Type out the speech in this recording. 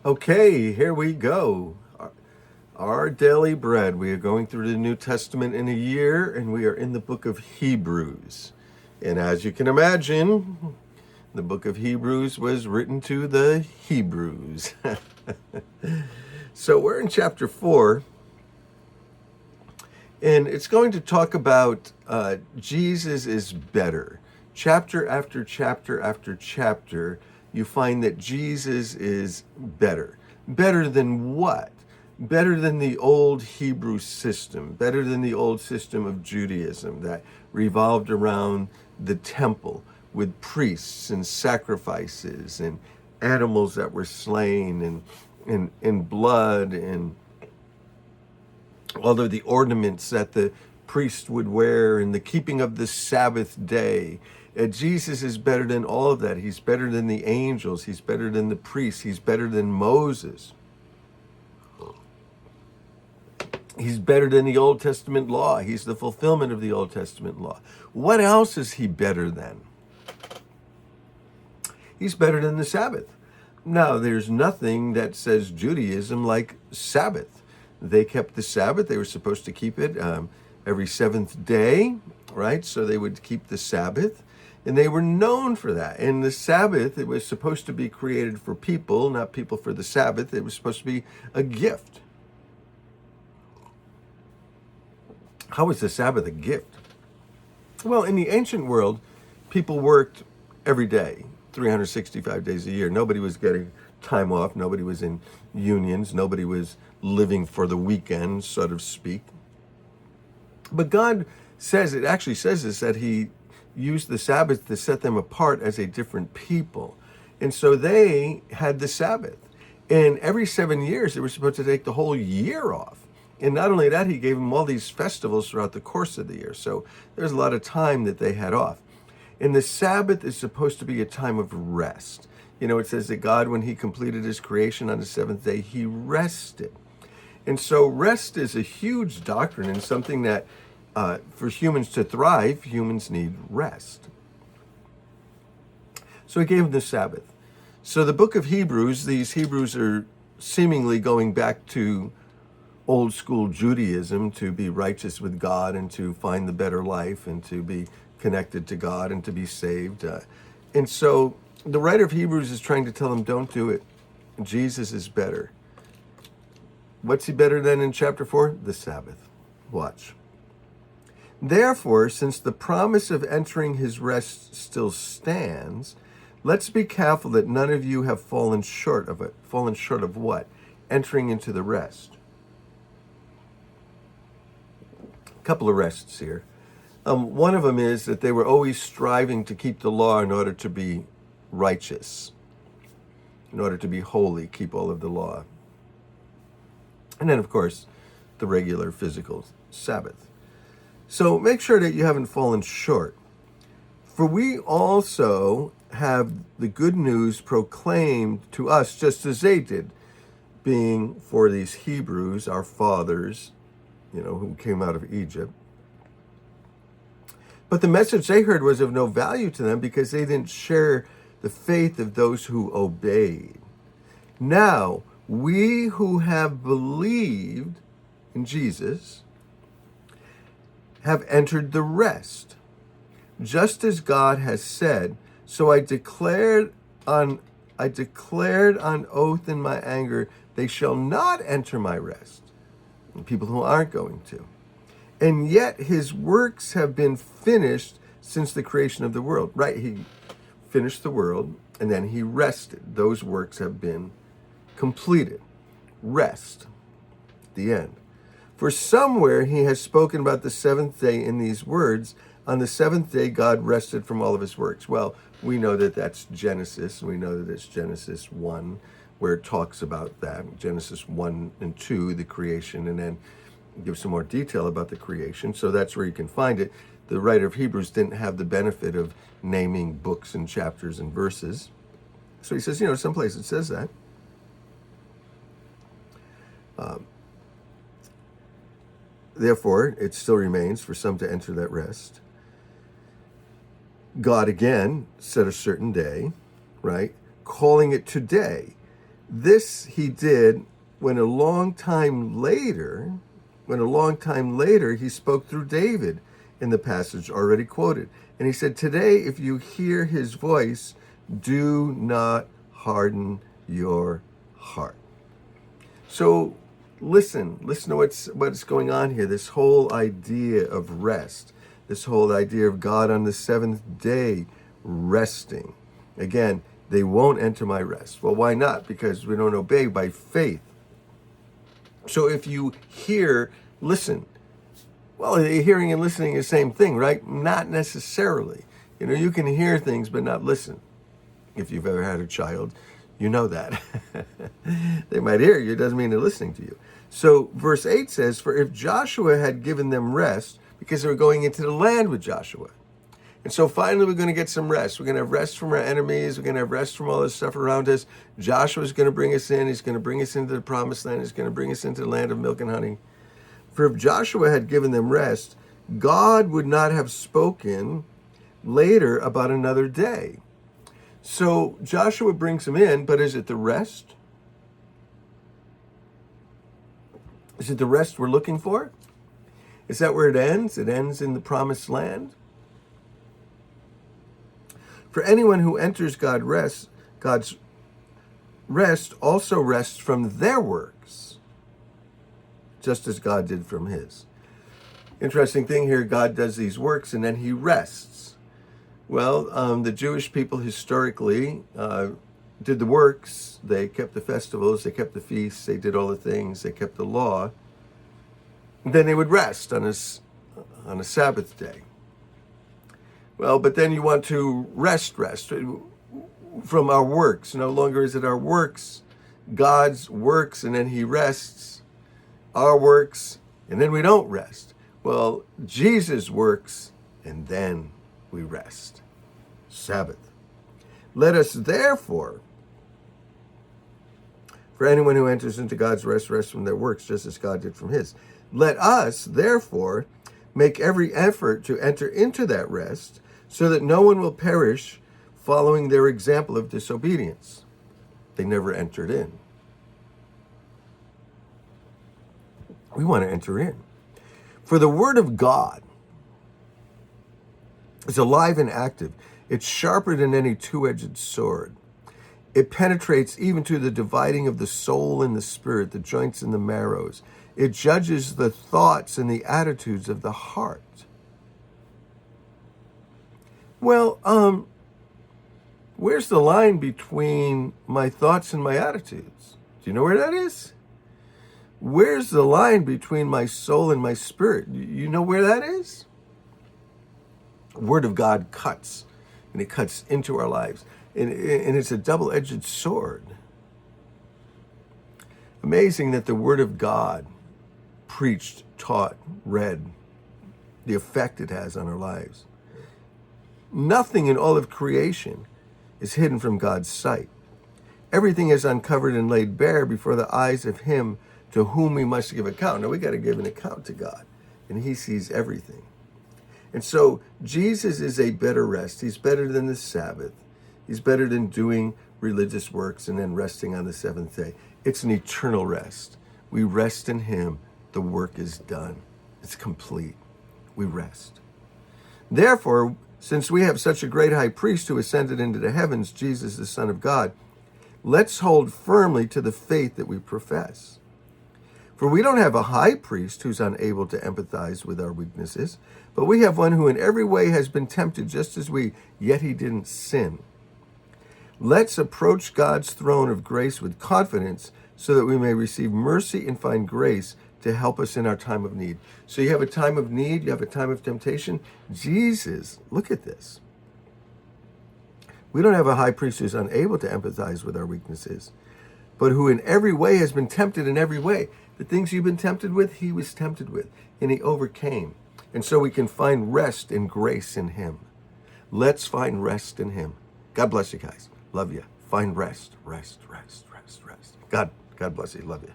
Okay, here we go. Our daily bread. We are going through the New Testament in a year, and we are in the book of Hebrews. And as you can imagine, the book of Hebrews was written to the Hebrews. So we're in chapter 4, and it's going to talk about Jesus is better. Chapter after chapter after chapter, you find that Jesus is better. Better than what? Better than the old Hebrew system, better than the old system of Judaism that revolved around the temple with priests and sacrifices and animals that were slain and blood and all of the ornaments that the priest would wear and the keeping of the Sabbath day. Jesus is better than all of that. He's better than the angels. He's better than the priests. He's better than Moses. He's better than the Old Testament law. He's the fulfillment of the Old Testament law. What else is he better than? He's better than the Sabbath. Now, there's nothing that says Judaism like Sabbath. They kept the Sabbath. They were supposed to keep it every seventh day, right? So they would keep the Sabbath. And they were known for that. And the Sabbath, it was supposed to be created for people, not people for the Sabbath. It was supposed to be a gift. How is the Sabbath a gift? Well, in the ancient world, people worked every day, 365 days a year. Nobody was getting time off. Nobody was in unions. Nobody was living for the weekend, so to speak. But God says, it actually says this, that he used the Sabbath to set them apart as a different people. And so they had the Sabbath. And every 7 years, they were supposed to take the whole year off. And not only that, he gave them all these festivals throughout the course of the year. So there's a lot of time that they had off. And the Sabbath is supposed to be a time of rest. You know, it says that God, when he completed his creation on the seventh day, he rested. And so rest is a huge doctrine and something that for humans to thrive, humans need rest. So he gave them the Sabbath. So the book of Hebrews, these Hebrews are seemingly going back to old school Judaism to be righteous with God and to find the better life and to be connected to God and to be saved. And so the writer of Hebrews is trying to tell them, don't do it. Jesus is better. What's he better than in chapter 4? The Sabbath. Watch. Therefore, since the promise of entering his rest still stands, let's be careful that none of you have fallen short of it. Fallen short of what? Entering into the rest. Couple of rests here. One of them is that they were always striving to keep the law in order to be righteous, in order to be holy, keep all of the law. And then, of course, the regular physical Sabbath. So make sure that you haven't fallen short. For we also have the good news proclaimed to us just as they did, being for these Hebrews, our fathers, who came out of Egypt. But the message they heard was of no value to them because they didn't share the faith of those who obeyed. Now, we who have believed in Jesus have entered the rest. Just as God has said, so I declared on oath in my anger, they shall not enter my rest. People who aren't going to. And yet his works have been finished since the creation of the world. Right, he finished the world and then he rested. Those works have been completed. Rest. The end. For somewhere he has spoken about the seventh day in these words, on the seventh day God rested from all of his works. Well, we know that that's Genesis. We know that it's Genesis 1. Where it talks about that, Genesis 1 and 2, the creation, and then gives some more detail about the creation. So that's where you can find it. The writer of Hebrews didn't have the benefit of naming books and chapters and verses. So he says, someplace it says that. Therefore, it still remains for some to enter that rest. God again set a certain day, right? Calling it today. This he did when a long time later, he spoke through David in the passage already quoted. And he said, today, if you hear his voice, do not harden your heart. So listen to what's going on here. This whole idea of rest, this whole idea of God on the seventh day resting. Again, they won't enter my rest. Well, why not? Because we don't obey by faith. So if you hear, listen. Well, hearing and listening is the same thing, right? Not necessarily. You can hear things but not listen. If you've ever had a child, you know that. They might hear you, it doesn't mean they're listening to you. So verse 8 says, for if Joshua had given them rest, because they were going into the land with Joshua. And so finally we're going to get some rest. We're going to have rest from our enemies. We're going to have rest from all this stuff around us. Joshua's going to bring us in. He's going to bring us into the promised land. He's going to bring us into the land of milk and honey. For if Joshua had given them rest, God would not have spoken later about another day. So Joshua brings them in, but is it the rest? Is it the rest we're looking for? Is that where it ends? It ends in the promised land? For anyone who enters God's rest also rests from their works, just as God did from his. Interesting thing here, God does these works and then he rests. Well, the Jewish people historically did the works. They kept the festivals, they kept the feasts, they did all the things, they kept the law. Then they would rest on a Sabbath day. Well, but then you want to rest from our works. No longer is it our works, God's works, and then he rests. Our works, and then we don't rest. Well, Jesus works, and then we rest. Sabbath. Let us therefore, for anyone who enters into God's rest from their works, just as God did from his. Let us therefore make every effort to enter into that rest, so that no one will perish following their example of disobedience. They never entered in. We want to enter in. For the word of God is alive and active. It's sharper than any two-edged sword. It penetrates even to the dividing of the soul and the spirit, the joints and the marrows. It judges the thoughts and the attitudes of the heart. Well, where's the line between my thoughts and my attitudes? Do you know where that is? Where's the line between my soul and my spirit? You know where that is? The Word of God cuts, and it cuts into our lives. And it's a double-edged sword. Amazing that the Word of God, preached, taught, read, the effect it has on our lives. Nothing in all of creation is hidden from God's sight. Everything is uncovered and laid bare before the eyes of him to whom we must give account. Now we got to give an account to God, and he sees everything. And so Jesus is a better rest. He's better than the Sabbath. He's better than doing religious works and then resting on the seventh day. It's an eternal rest. We rest in him. The work is done. It's complete. We rest. Therefore, since we have such a great high priest who ascended into the heavens, Jesus, the Son of God, let's hold firmly to the faith that we profess. For we don't have a high priest who's unable to empathize with our weaknesses, but we have one who in every way has been tempted just as we, yet he didn't sin. Let's approach God's throne of grace with confidence so that we may receive mercy and find grace to help us in our time of need. So you have a time of need, you have a time of temptation. Jesus, look at this. We don't have a high priest who's unable to empathize with our weaknesses, but who in every way has been tempted in every way. The things you've been tempted with, he was tempted with, and he overcame. And so we can find rest and grace in him. Let's find rest in him. God bless you guys. Love you. Find rest. God bless you. Love you.